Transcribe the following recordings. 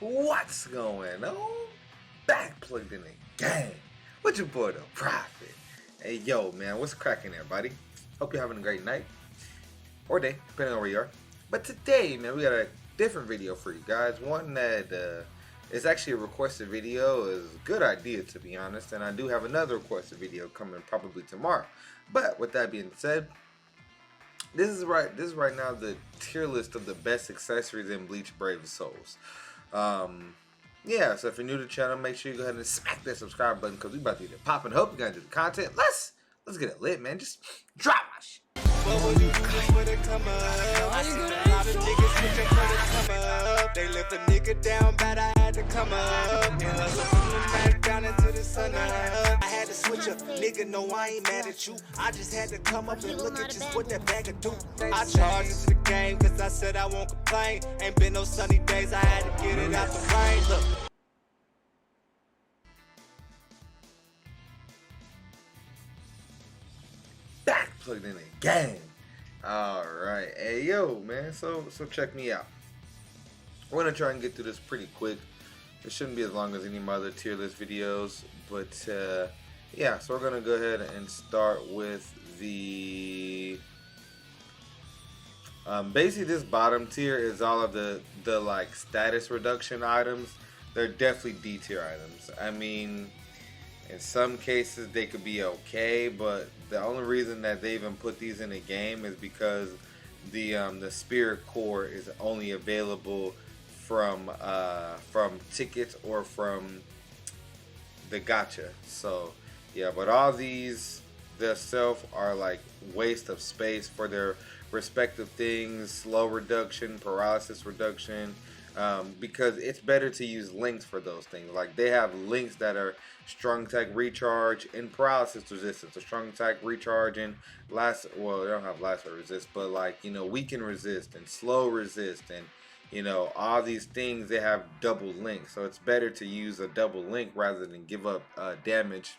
What's going on? Back plugged in the game with your boy the Prophet. Hey yo man, what's cracking everybody? Hope you're having a great night or day, depending on where you are. But today, man, we got a different video for you guys. One that is actually a requested video. Is a good idea, to be honest. And I do have another requested video coming probably tomorrow. But with that being said, this is right now the tier list of the best accessories in Bleach Brave Souls. Yeah, so if you're new to the channel, make sure you go ahead and smack that subscribe button because we about to get it popping. Hope you guys do the content. Let's get it lit, man. Just drop my shit. What would you do for the come up? I seen a lot of niggas looking for the come up. They left a nigga down bad, I had to come up. And hustle from the night down into the sun up. I had to switch up, nigga, no, I ain't mad at you. I just had to come up and look at just what that bag could do. I charged into the game, cause I said I won't complain. Ain't been no sunny days, I had to get it out the rain. Look. Back plugged in the game. Alright, hey yo man, so check me out. We're gonna try and get through this pretty quick. It shouldn't be as long as any of my other tier list videos, but yeah, so we're gonna go ahead and start with the basically this bottom tier is all of the like status reduction items. They're definitely D tier items. I mean, in some cases they could be okay, but the only reason that they even put these in the game is because the spirit core is only available from tickets or from the gacha. So yeah, but all these themselves are like waste of space for their respective things. Slow reduction, paralysis reduction. Because it's better to use links for those things. Like they have links that are strong attack recharge and paralysis resistance, or strong attack recharge and last. Well, they don't have last resist, but like, you know, weaken resist and slow resist, and you know, all these things, they have double links. So it's better to use a double link rather than give up damage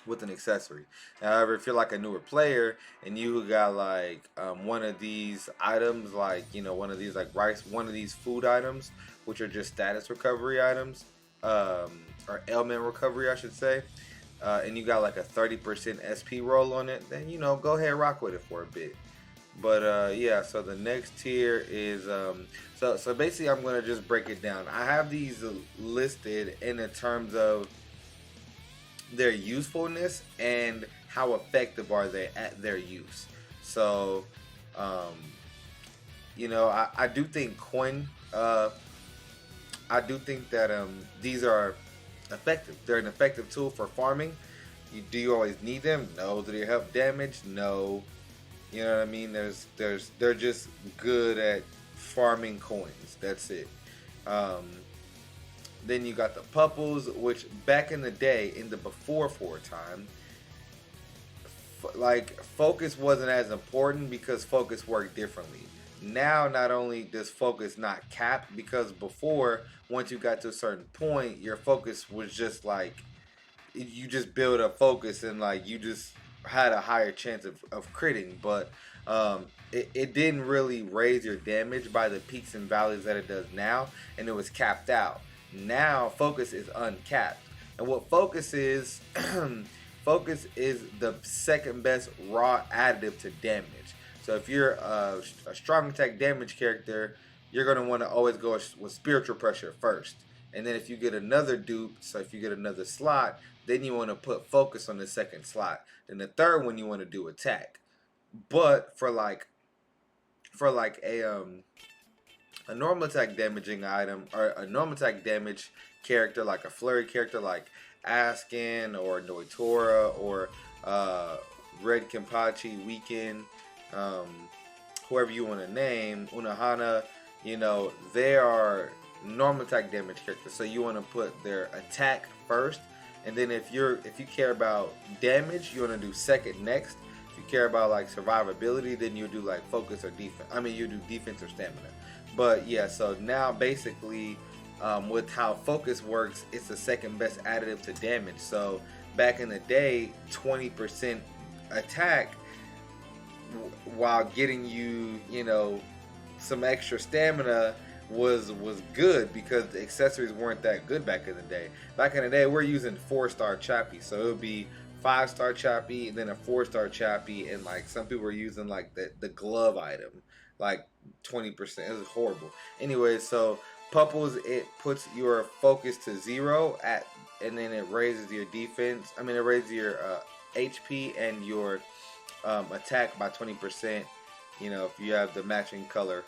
with an accessory. However, if you're like a newer player and you got like one of these items, like, you know, one of these like one of these food items, which are just status recovery items, or ailment recovery I should say, and you got like a 30% SP roll on it, then, you know, go ahead and rock with it for a bit. But yeah, so the next tier is so basically I'm gonna just break it down. I have these listed in the terms of their usefulness and how effective are they at their use. So you know, I do think coin, I do think that these are effective. They're an effective tool for farming. Do you always need them? No. Do they help damage? No. You know what I mean? They're just good at farming coins. That's it. Then you got the pupples, which back in the day, in the before 4 time, like focus wasn't as important because focus worked differently. Now, not only does focus not cap, because before, once you got to a certain point, your focus was just like, you just build up focus and like you just had a higher chance of critting, but it didn't really raise your damage by the peaks and valleys that it does now, and it was capped out. Now focus is uncapped, and what focus is focus is the second best raw additive to damage. So if you're a strong attack damage character, you're going to want to always go with spiritual pressure first, and then if you get another dupe, so if you get another slot, then you want to put focus on the second slot. Then the third one you want to do attack. But for like a normal attack damaging item, or a normal attack damage character, like a flurry character like Askin or Noitora or Red Kenpachi, Weekend, whoever you want to name, Unohana, you know, they are normal attack damage characters. So you want to put their attack first, and then if you care about damage, you want to do second next. If you care about like survivability, then you do like focus or defense. I mean, you do defense or stamina. But yeah, so now basically with how focus works, it's the second best additive to damage. So back in the day, 20% attack while getting you, you know, some extra stamina was good because the accessories weren't that good back in the day. Back in the day, we're using 4-star Chappy, so it would be 5-star Chappy, and then a 4-star Chappy, and like some people were using like the glove item, like 20%. It was horrible. Anyway, so Pupples, it puts your focus to 0 at, and then it raises your defense. I mean, it raises your HP and your attack by 20%. You know, if you have the matching color.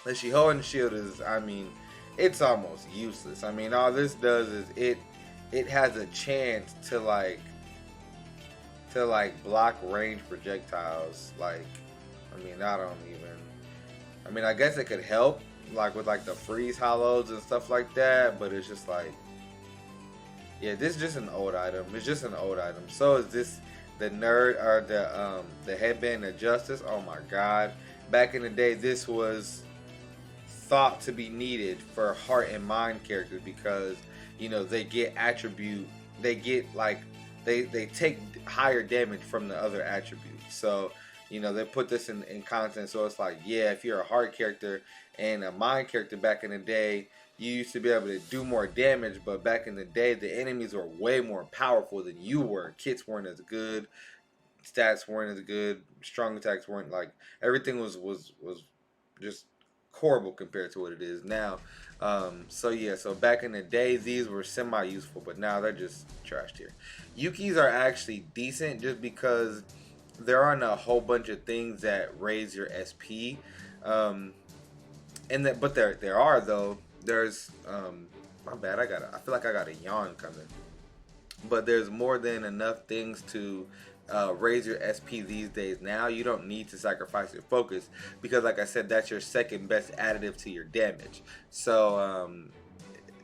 The Shihoan shield is, I mean, it's almost useless. I mean, all this does is it has a chance to block range projectiles. Like, I mean, I don't even. I mean, I guess it could help, like with like the freeze hollows and stuff like that. But it's just like, yeah, this is just an old item. It's just an old item. So is this the nerd or the headband of justice? Oh my god! Back in the day, this was thought to be needed for heart and mind characters because you know they get attribute, they get like they take higher damage from the other attributes. So you know they put this in content. So it's like, yeah, if you're a heart character and a mind character back in the day, you used to be able to do more damage, but back in the day the enemies were way more powerful than you were. Kits weren't as good, stats weren't as good, strong attacks weren't, like everything was just horrible compared to what it is now. So yeah, so back in the day these were semi-useful, but now they're just trashed here. Yukis are actually decent just because there aren't a whole bunch of things that raise your SP. And that, but there are though. There's my bad. I feel like I got a yawn coming. But there's more than enough things to raise your SP these days. Now you don't need to sacrifice your focus because, like I said, that's your second best additive to your damage. So,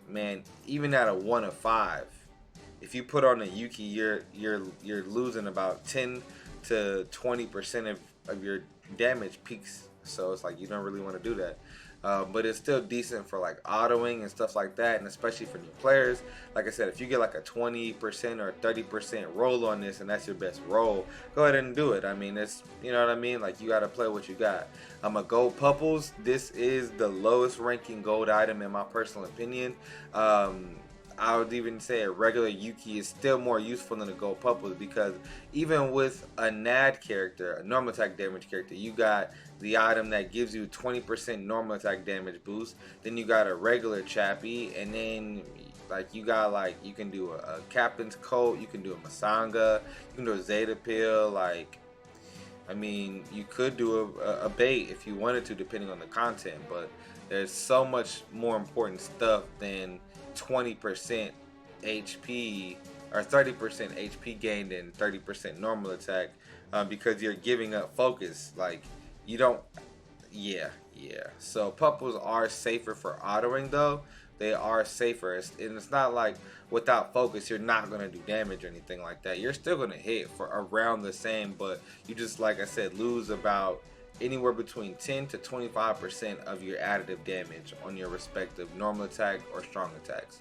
man, even at a 1 of 5, if you put on a Yuki, you're losing about 10 to 20% of your damage peaks. So it's like you don't really want to do that. But it's still decent for like autoing and stuff like that, and especially for new players. Like I said, if you get like a 20% or 30% roll on this and that's your best roll, go ahead and do it. I mean, it's, you know what I mean? Like, you got to play what you got. I'm a gold Pupples. This is the lowest ranking gold item in my personal opinion. I would even say a regular Yuki is still more useful than a gold Pupples because even with a NAD character, a normal attack damage character, you got the item that gives you 20% normal attack damage boost. Then you got a regular Chappy, and then like you got like you can do a captain's coat, you can do a Masanga, you can do a Zeta Pill. Like, I mean, you could do a bait if you wanted to, depending on the content. But there's so much more important stuff than 20% HP or 30% HP gained and 30% normal attack, because you're giving up focus. Like, you don't, yeah. So Pupples are safer for autoing though. They are safer, and it's not like without focus you're not gonna do damage or anything like that. You're still gonna hit for around the same, but you just, like I said, lose about anywhere between 10 to 25% of your additive damage on your respective normal attack or strong attacks.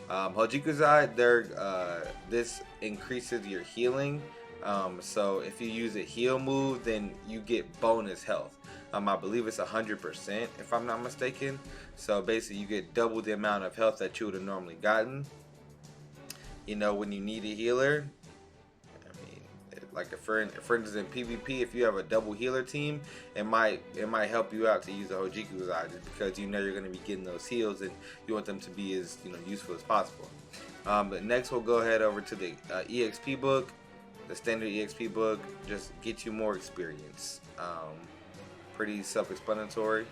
Hojikazai, this increases your healing. So if you use a heal move, then you get bonus health. I believe it's 100% if I'm not mistaken. So basically you get double the amount of health that you would have normally gotten. You know, when you need a healer, I mean, like for instance in PvP, if you have a double healer team, it might help you out to use a Hojikazai just because you know you're going to be getting those heals and you want them to be as, you know, useful as possible. But next we'll go ahead over to the EXP book. The standard EXP book just gets you more experience. Pretty self-explanatory.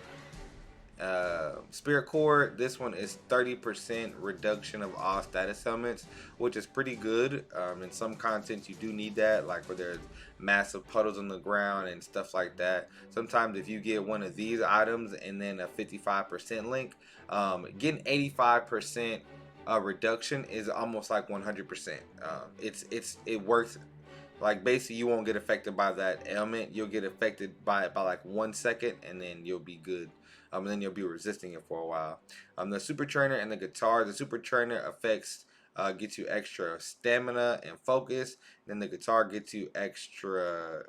Spirit Core, this one is 30% reduction of all status elements, which is pretty good. In some content you do need that, like where there's massive puddles on the ground and stuff like that. Sometimes if you get one of these items and then a 55% link, getting 85% reduction is almost like 100%. It works. Like, basically you won't get affected by that ailment. You'll get affected by it by like 1 second, and then you'll be good. And then you'll be resisting it for a while. The super trainer and the guitar. The super trainer affects gets you extra stamina and focus. Then the guitar gets you extra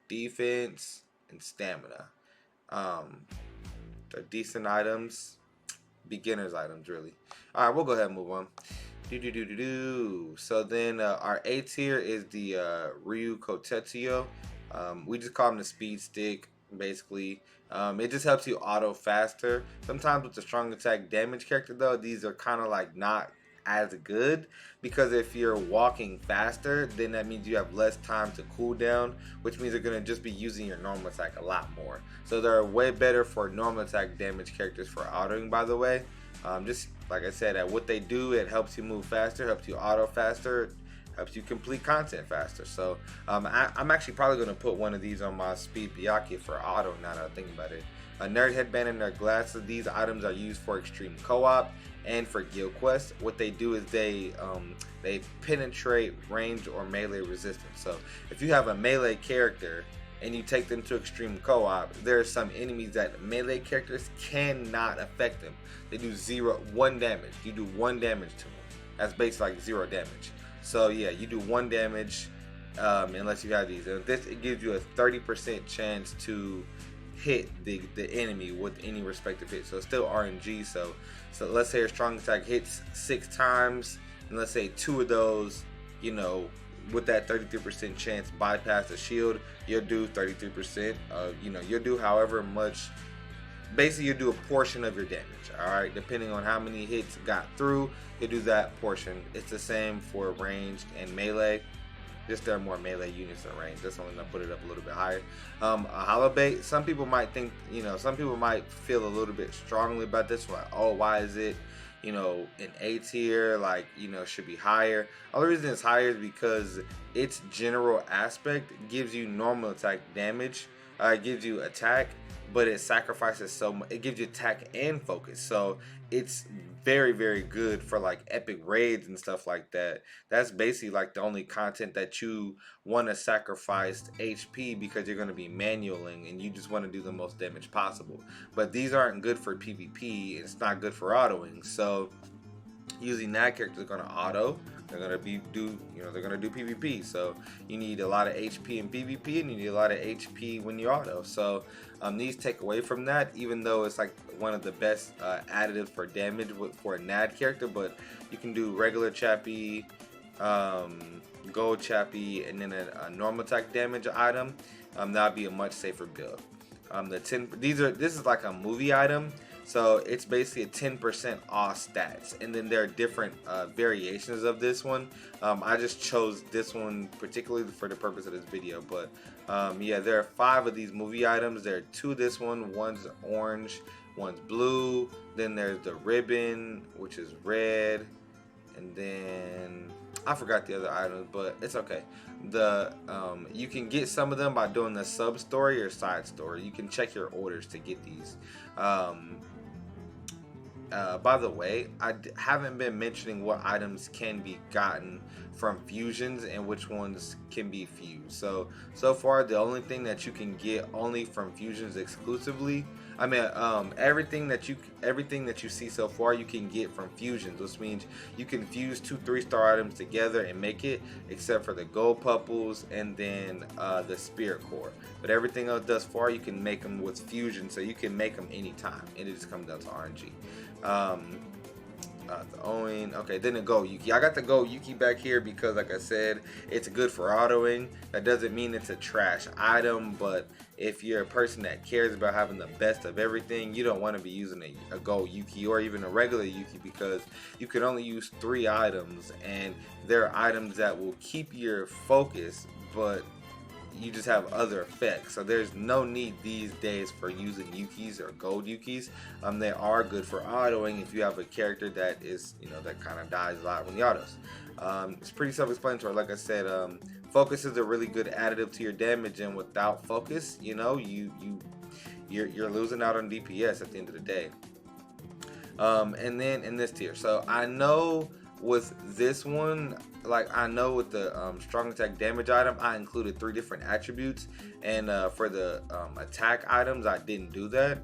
defense and stamina. They're decent items, beginners items really. All right, we'll go ahead and move on. So then our A tier is the Ryu Cotetzio. We just call him the speed stick, basically. It just helps you auto faster. Sometimes with the strong attack damage character though, these are kind of like not as good, because if you're walking faster, then that means you have less time to cool down, which means you're going to just be using your normal attack a lot more. So they're way better for normal attack damage characters for autoing, by the way. Just like I said, at what they do, it helps you move faster, helps you auto faster, helps you complete content faster. So I'm actually probably going to put one of these on my speed Byakuya for auto now that I think about it. A nerd headband and nerd glasses. These items are used for extreme co-op and for guild quests. What they do is they penetrate range or melee resistance. So if you have a melee character and you take them to extreme co-op, there are some enemies that melee characters cannot affect them. They do 1 damage. You do 1 damage to them. That's basically like 0 damage. So yeah, you do 1 damage unless you have these. And this, it gives you a 30% chance to hit the enemy with any respective hit. So it's still RNG. So let's say your strong attack hits 6 times, and let's say 2 of those, you know, with that 33% chance bypass the shield, you'll do 33%. You know, you'll do however much. Basically, you do a portion of your damage. All right, depending on how many hits got through, you do that portion. It's the same for ranged and melee. Just there are more melee units than range. That's only gonna put it up a little bit higher. A hollow bait. Some people might think, you know, some people might feel a little bit strongly about this one. Oh, why is it, you know, an A tier? Like, you know, should be higher. The only reason it's higher is because its general aspect gives you normal attack damage. It gives you attack, but it sacrifices so much. It gives you attack and focus. So it's very, very good for like epic raids and stuff like that. That's basically like the only content that you want to sacrifice HP, because you're going to be manualing and you just want to do the most damage possible. But these aren't good for PvP. It's not good for autoing. So using that character is going to auto. They're gonna they're gonna do PvP. So you need a lot of HP in PvP, and you need a lot of HP when you auto. So these take away from that, even though it's like one of the best additives for damage for a NAD character. But you can do regular Chappy, gold Chappy, and then a normal attack damage item. That'd be a much safer build. This is like a movie item. So it's basically a 10% off stats, and then there are different variations of this one. I just chose this one particularly for the purpose of this video, but yeah, there are 5 of these movie items. There are 2 of this one. One's orange, one's blue. Then there's the ribbon, which is red, and then I forgot the other items, but it's okay. You can get some of them by doing the sub story or side story. You can check your orders to get these. By the way, I haven't been mentioning what items can be gotten from fusions and which ones can be fused. So far, the only thing that you can get only from fusions exclusively, I mean, everything that you see so far you can get from fusions, which means you can fuse 2 3-star items together and make it, except for the gold pupples and then the spirit core. But everything else thus far you can make them with fusion, so you can make them anytime, and it just comes down to RNG. The Owen. Okay, then the Go Yuki. I got the Go Yuki back here because, like I said, it's good for autoing. That doesn't mean it's a trash item, but if you're a person that cares about having the best of everything, you don't want to be using a Go Yuki or even a regular Yuki, because you can only use 3 items, and there are items that will keep your focus, but you just have other effects. So there's no need these days for using Yukis or gold Yukis. They are good for autoing if you have a character that is, you know, that kind of dies a lot when the autos. It's pretty self-explanatory. Like I said, focus is a really good additive to your damage, and without focus, you know, you're losing out on DPS at the end of the day. And then in this tier, so I know with this one, like I know with the strong attack damage item, I included 3 different attributes, and for the attack items, I didn't do that.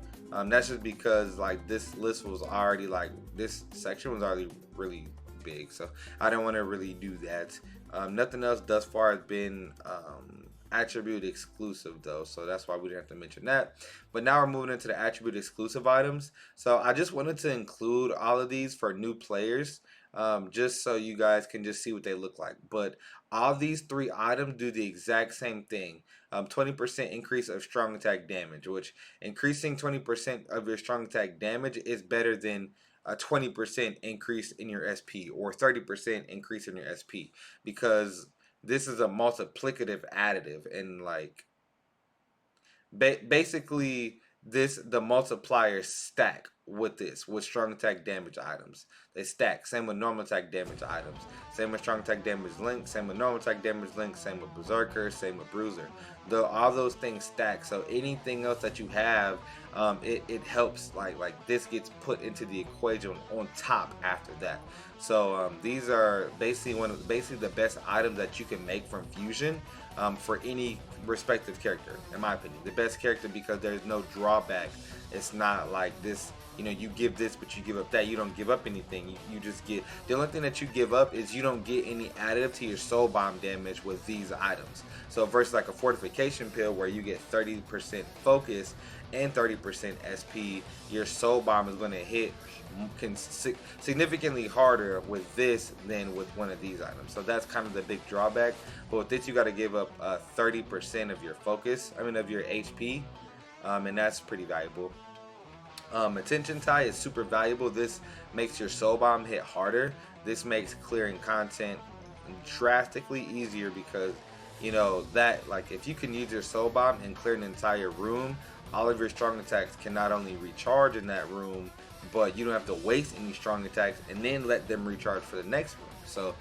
That's just because like this list was already this section was already really big, so I didn't want to really do that. Nothing else thus far has been attribute exclusive though, so that's why we didn't have to mention that. But now we're moving into the attribute exclusive items. So I just wanted to include all of these for new players, just so you guys can just see what they look like. But all these 3 items do the exact same thing. 20% increase of strong attack damage, which increasing 20% of your strong attack damage is better than a 20% increase in your SP or 30% increase in your SP, because this is a multiplicative additive, and like basically the multipliers stack with this, with strong attack damage items. They stack. Same with normal attack damage items. Same with strong attack damage link. Same with normal attack damage link. Same with berserker. Same with bruiser. All those things stack. So anything else that you have, it helps. Like this gets put into the equation on top after that. So these are basically the best items that you can make from fusion, for any respective character, in my opinion. The best character, because there's no drawback. It's not like this, you give this but you give up that. You don't give up anything. You just get, the only thing that you give up is you don't get any additive to your soul bomb damage with these items. So versus like a fortification pill where you get 30% focus and 30% SP, your soul bomb is going to hit significantly harder with this than with one of these items. So that's kind of the big drawback. But with this, you got to give up 30% of your focus, of your HP, and that's pretty valuable. Attention tie is super valuable. This makes your soul bomb hit harder. This makes clearing content drastically easier, because that, like, if you can use your soul bomb and clear an entire room, all of your strong attacks can not only recharge in that room, but you don't have to waste any strong attacks and then let them recharge for the next room. So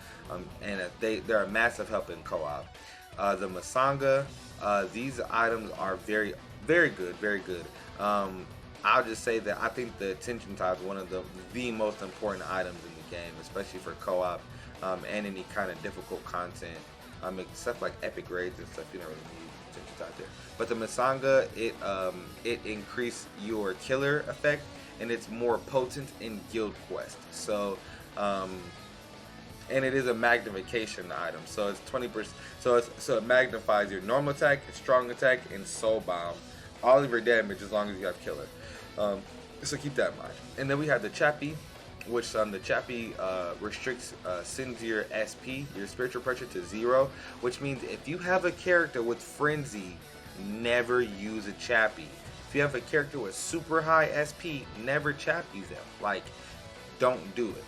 they're a massive help in co-op. The Masanga, these items are very, very good, very good. I'll just say that I think the attention tie is one of the most important items in the game, especially for co-op, and any kind of difficult content, except like epic raids and stuff. You don't really need attention tie there. But the Masanga, it increases your killer effect, and it's more potent in Guild Quest. So, and it is a magnification item, so it's 20%. So it magnifies your normal attack, strong attack, and soul bomb, all of your damage as long as you have killer. So keep that in mind. And then we have the Chappy, which the Chappy restricts sends your SP, your spiritual pressure, to 0, which means if you have a character with frenzy, never use a Chappy. If you have a character with super high SP, never Chappy them. Like, don't do it.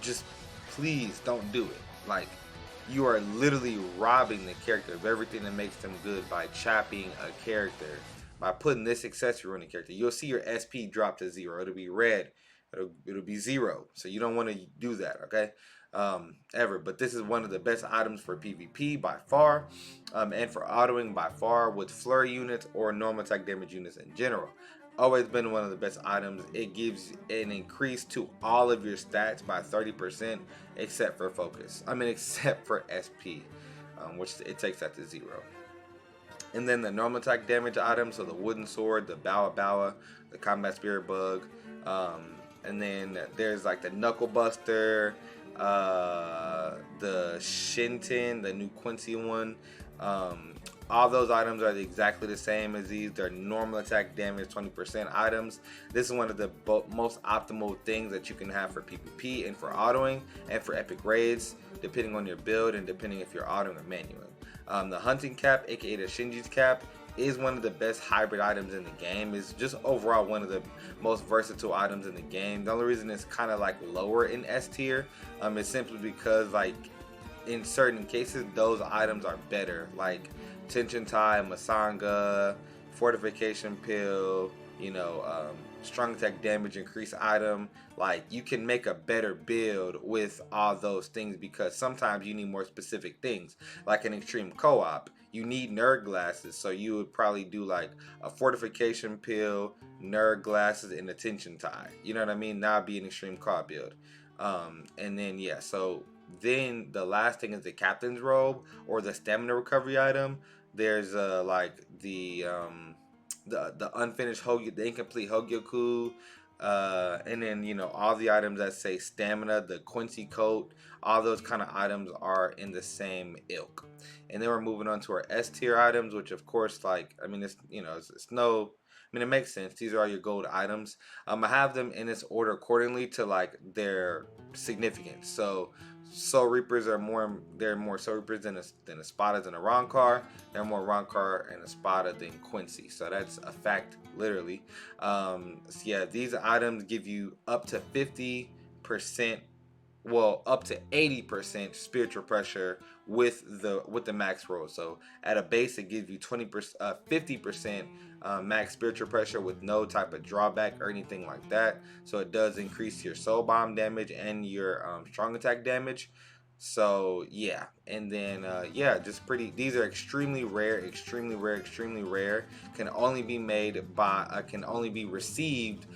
Just please don't do it. Like, you are literally robbing the character of everything that makes them good by chapping a character. By putting this accessory on the character, you'll see your SP drop to 0. It'll be red. It'll be 0. So you don't want to do that, okay? Ever. But this is one of the best items for PvP by far, and for autoing by far, with flurry units or normal attack damage units in general. Always been one of the best items. It gives an increase to all of your stats by 30%, except for focus. Except for SP, which it takes that to 0. And then the normal attack damage items, so the wooden sword, the Bawa Bawa, the combat spirit bug, and then there's like the knuckle buster, the Shinten, the new Quincy one. All those items are exactly the same as these. They're normal attack damage 20% items. This is one of the most optimal things that you can have for PvP and for autoing and for epic raids, depending on your build and depending if you're autoing or manual. The hunting cap, aka the Shinji's cap, is one of the best hybrid items in the game. It's just overall one of the most versatile items in the game. The only reason it's kind of like lower in S tier is simply because, like, in certain cases those items are better, like tension tie, Masanga, fortification pill, strong attack damage increase item. Like, you can make a better build with all those things, because sometimes you need more specific things. Like in extreme co-op, you need nerd glasses, so you would probably do like a fortification pill, nerd glasses, and a tension tie. You know what I mean? That would be an extreme co-op build. And then so then the last thing is the captain's robe, or the stamina recovery item. There's like the unfinished the incomplete Hogyoku, And then, you know, all the items that say stamina, the Quincy coat, all those kind of items are in the same ilk. And then we're moving on to our S tier items, which of course, like, I mean, it's, you know, it's no, I mean, it makes sense. These are all your gold items. I have them in this order accordingly to like their significance. So Soul Reapers are they're more Soul Reapers than a Spada and a Ronkar. They're more Ronkar and a Spada than Quincy. So that's a fact, literally. So yeah, these items give you up to 50%, well, up to 80% spiritual pressure with the max roll. So at a base, it gives you 50% max spiritual pressure with no type of drawback or anything like that. So it does increase your soul bomb damage and your strong attack damage. So yeah, and then yeah, just pretty. These are extremely rare, extremely rare, extremely rare. Can only be made by, can only be received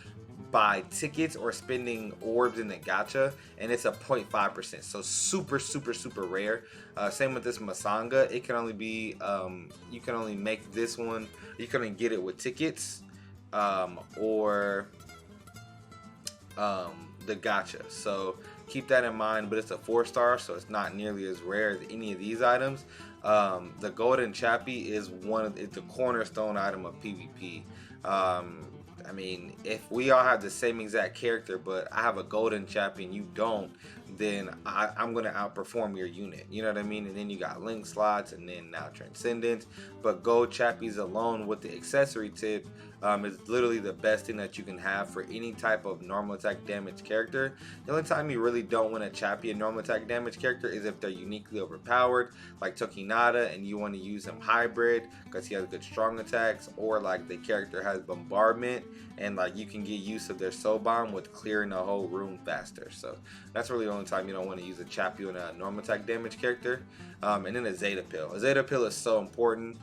by tickets or spending orbs in the gacha, and it's a 0.5%, so super super super rare. Same with this Masanga, it can only be you can only make this one, you can only get it with tickets or the gacha, so keep that in mind. But it's a 4-star, so it's not nearly as rare as any of these items. The golden Chappy is it's the cornerstone item of PvP. I mean, if we all have the same exact character, but I have a golden Chappy and you don't, then I'm going to outperform your unit. You know what I mean? And then you got link slots and then now Transcendence. But gold Chappies alone with the accessory tip is literally the best thing that you can have for any type of normal attack damage character. The only time you really don't want to Chappy a normal attack damage character is if they're uniquely overpowered, like Tokinata, and you want to use him hybrid because he has good strong attacks, or like the character has bombardment and like you can get use of their soul bomb with clearing the whole room faster. So that's really the only time you don't want to use a Chappy on a normal attack damage character. And then a Zeta Pill. A Zeta Pill is so important.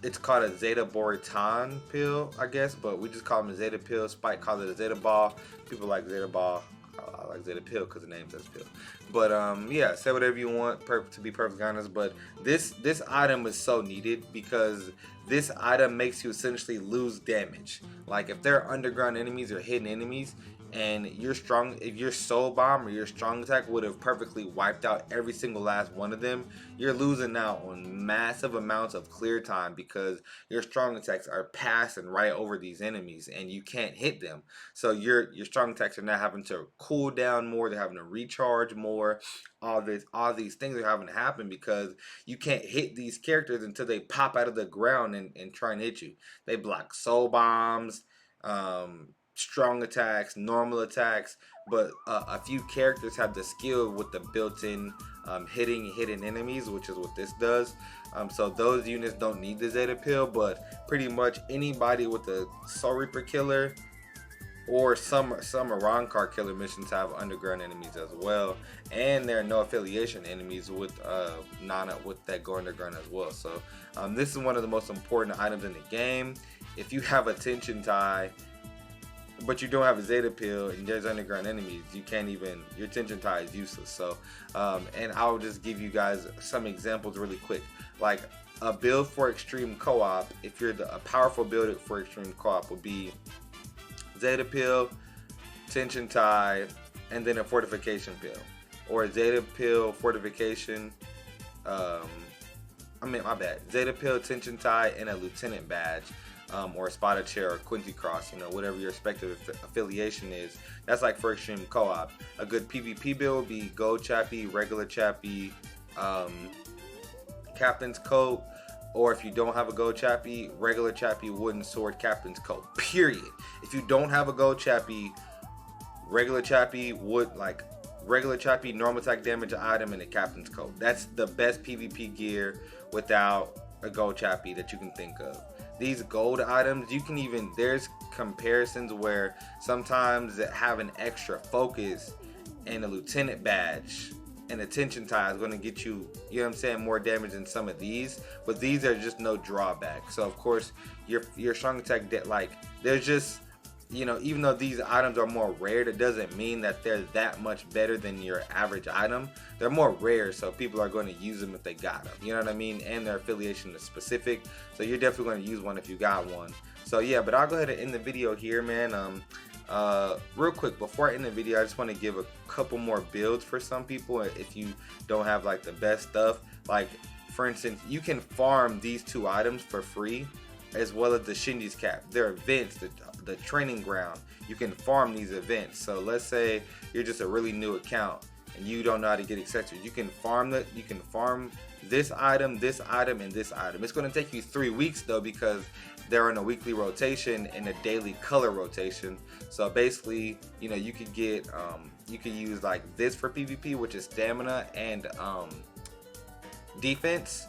It's called a Zeta Boritan pill, I guess, but we just call them a Zeta Pill. Spike calls it a Zeta Ball. People like Zeta Ball. I like Zeta Pill because the name says pill. But yeah, say whatever you want, to be perfectly honest. But this item is so needed because this item makes you essentially lose damage. Like if they're underground enemies or hidden enemies, and you're strong, if your soul bomb or your strong attack would have perfectly wiped out every single last one of them, you're losing out on massive amounts of clear time because your strong attacks are passing right over these enemies and you can't hit them. So your strong attacks are now having to cool down more, they're having to recharge more. All these things are having to happen because you can't hit these characters until they pop out of the ground and try and hit you. They block soul bombs, strong attacks, normal attacks, but a few characters have the skill with the built-in hitting hidden enemies, which is what this does. So those units don't need the Zeta Pill, but pretty much anybody with a Soul Reaper killer or some Ronkar killer missions have underground enemies as well, and there are no affiliation enemies with Nana with that go underground as well. So this is one of the most important items in the game. If you have a tension tie but you don't have a Zeta Pill and there's underground enemies, you can't even, your tension tie is useless. So and I'll just give you guys some examples really quick. Like a build for extreme co-op, if you're a powerful build for extreme co-op would be Zeta Pill, tension tie, and then a fortification pill, or a Zeta Pill, fortification, Zeta Pill, tension tie, and a lieutenant badge, or a spotted chair or Quincy cross, you know, whatever your respective affiliation is. That's like for extreme co-op. A good PvP build would be gold Chappy, regular Chappy, captain's coat, or if you don't have a gold Chappy, regular Chappy, wooden sword, captain's coat, period. If you don't have a gold Chappy, regular Chappy, regular Chappy, normal attack damage item, and a captain's coat. That's the best PvP gear without a gold Chappy that you can think of. These gold items, you can even, there's comparisons where sometimes that have an extra focus and a lieutenant badge and a tension tie is going to get you, you know what I'm saying, more damage than some of these, but these are just no drawback. So of course your strong attack, like there's just you know, even though these items are more rare, that doesn't mean that they're that much better than your average item. They're more rare, so people are going to use them if they got them. You know what I mean? And their affiliation is specific, so you're definitely going to use one if you got one. So yeah, but I'll go ahead and end the video here, man. Real quick, before I end the video, I just want to give a couple more builds for some people if you don't have like the best stuff. Like, for instance, you can farm these two items for free, as well as the Shinji's cap. They're events, the training ground. You can farm these events. So let's say you're just a really new account and you don't know how to get accessories. You can farm this item, and this item. It's going to take you 3 weeks though, because they're in a weekly rotation and a daily color rotation. So basically, you know, you could get you could use like this for PvP, which is stamina and defense.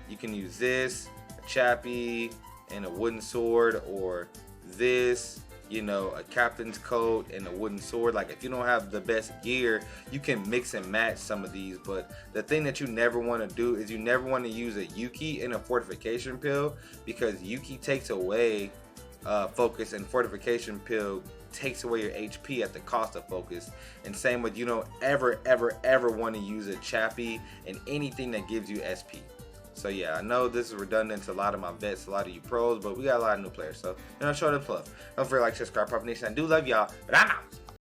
You can use this, a Chappy and a wooden sword, or this, you know, a captain's coat and a wooden sword. Like, if you don't have the best gear, you can mix and match some of these. But the thing that you never want to do is you never want to use a Yuki in a fortification pill, because Yuki takes away focus, and fortification pill takes away your HP at the cost of focus. And same with, you don't ever want to use a Chappy in anything that gives you SP. So yeah, I know this is redundant to a lot of my vets, a lot of you pros, but we got a lot of new players. So, you know, show them love. Don't forget to like, subscribe, Prophet Nation. I do love y'all, but I'm out.